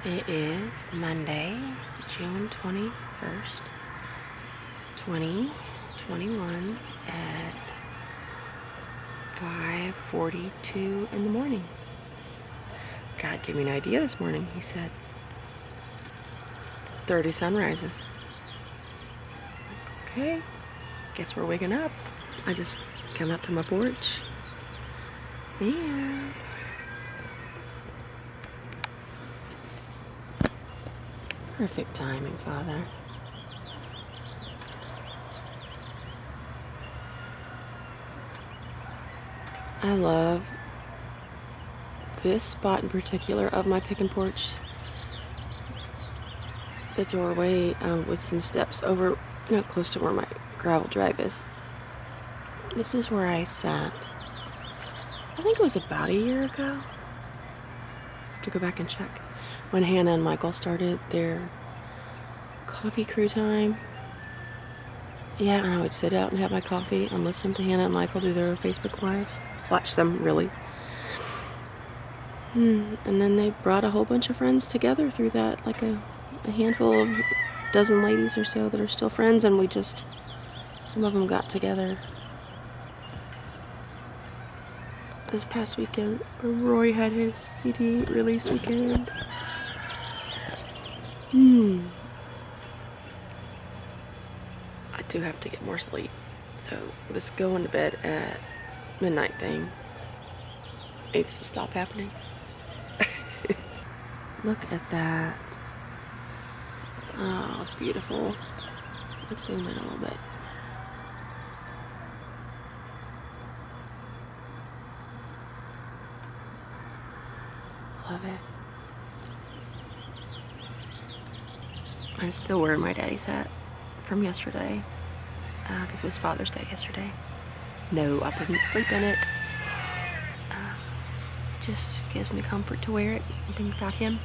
It is Monday, June 21st, 2021 at 5:42 in the morning. God gave me an idea this morning, he said. 30 sunrises. Okay, guess we're waking up. I just came out to my porch. Yeah. Perfect timing, Father. I love this spot in particular of my pick and porch. The doorway with some steps over, close to where my gravel drive is. This is where I sat. I think it was about a year ago. I have to go back and check. When Hannah and Michael started their coffee crew time. Yeah, and I would sit out and have my coffee and listen to Hannah and Michael do their Facebook Lives. Watch them, really. And then they brought a whole bunch of friends together through that, like a handful of dozen ladies or so that are still friends, and some of them got together. This past weekend, Roy had his CD release weekend. I do have to get more sleep, so this going to bed at midnight thing needs to stop happening. Look at that. Oh, it's beautiful. Let's zoom in a little bit. Love it. I'm still wearing my daddy's hat from yesterday, because it was Father's Day yesterday. No, I didn't sleep in it. Just gives me comfort to wear it and think about him.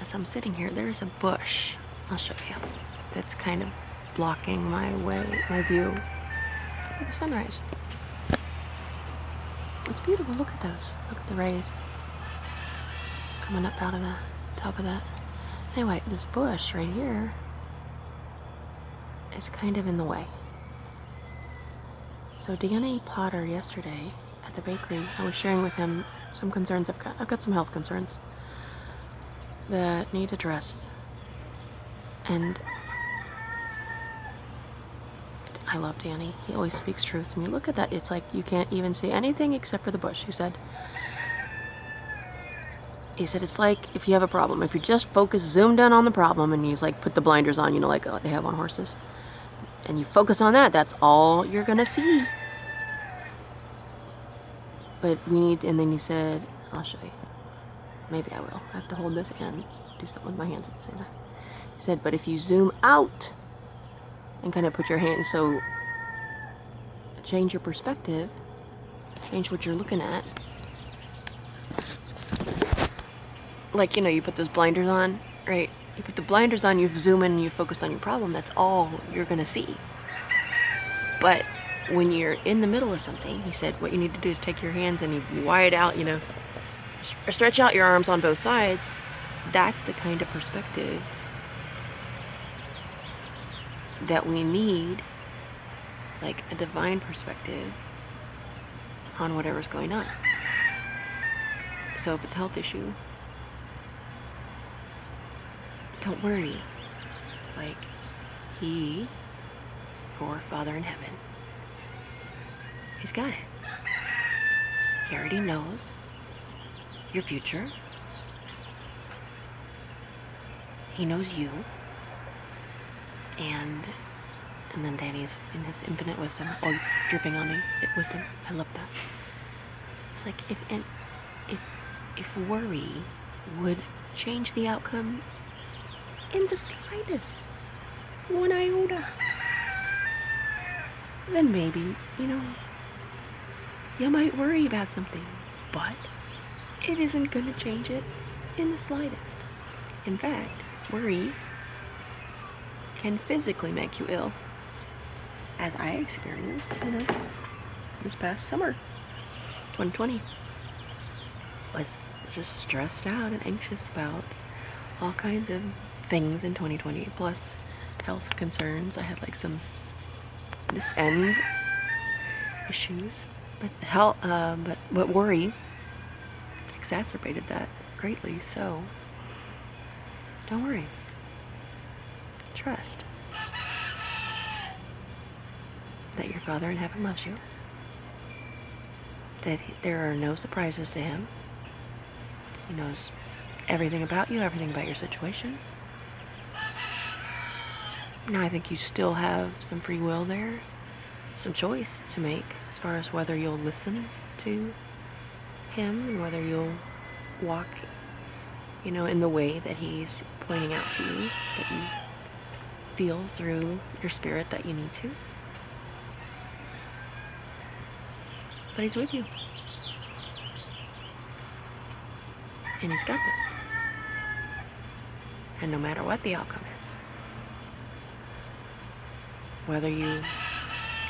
As I'm sitting here, there's a bush, I'll show you, that's kind of blocking my view of the sunrise. It's beautiful. Look at those. Look at the rays coming up out of the top of that. Anyway, this bush right here is kind of in the way. So Danny Potter yesterday at the bakery, I was sharing with him some concerns I've got some health concerns that need addressed. And I love Danny. He always speaks truth to me. Look at that. It's like you can't even see anything except for the bush, he said. He said it's like if you have a problem, if you just focus, zoom down on the problem, and he's like, put the blinders on, like they have on horses, and you focus on that, that's all you're gonna see. But we need, and then he said, I'll show you. Maybe I will. I have to hold this and do something with my hands at the same time. He said, but if you zoom out and kind of put your hands, so change your perspective, change what you're looking at. Like, you put those blinders on, right? You put the blinders on, you zoom in, and you focus on your problem. That's all you're gonna see. But when you're in the middle of something, he said, what you need to do is take your hands and you wide out, stretch out your arms on both sides. That's the kind of perspective that we need, like a divine perspective on whatever's going on. So if it's a health issue, don't worry. Like, your Father in heaven, he's got it. He already knows your future. He knows you. And then Danny's, in his infinite wisdom, always dripping on me wisdom. I love that. It's like if worry would change the outcome in the slightest, one iota, then maybe, you might worry about something, but it isn't going to change it in the slightest. In fact, worry can physically make you ill, as I experienced, this past summer. 2020 was was just stressed out and anxious about all kinds of things in 2020, plus health concerns. I had like some this end issues, but worry exacerbated that greatly. So don't worry. Trust that your Father in heaven loves you, that there are no surprises to him. He knows everything about you, everything about your situation. Now I think you still have some free will there, some choice to make as far as whether you'll listen to him and whether you'll walk, in the way that he's pointing out to you, that you feel through your spirit that you need to. But he's with you. And he's got this. And no matter what the outcome is, whether you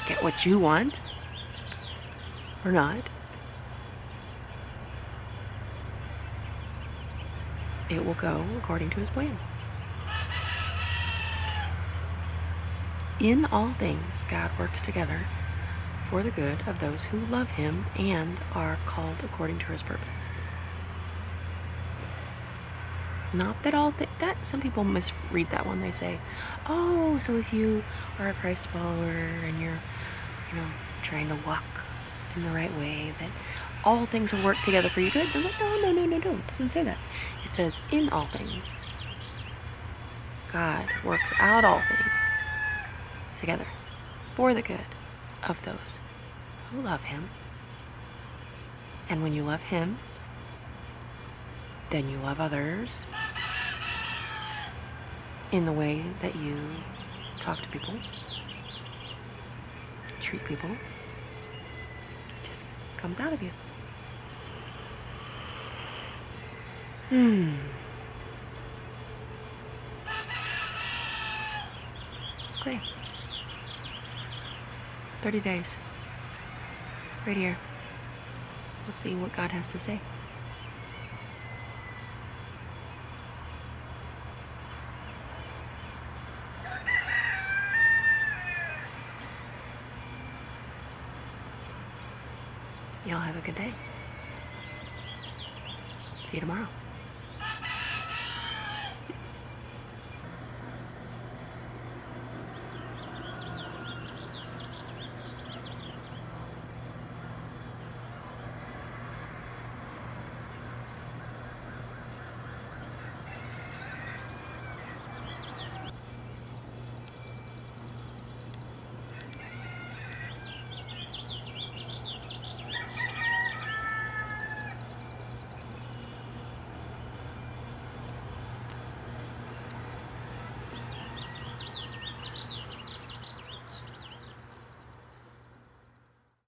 get what you want or not, it will go according to his plan. In all things, God works together for the good of those who love him and are called according to his purpose. Not that that some people misread that one. They say, oh, so if you are a Christ follower and you're, trying to walk in the right way, that all things will work together for your good. No. It doesn't say that. It says, in all things, God works out all things together for the good of those who love him. And when you love him, then you love others in the way that you talk to people, treat people. It just comes out of you. Okay. 30 days. Right here. We'll see what God has to say. Y'all have a good day. See you tomorrow.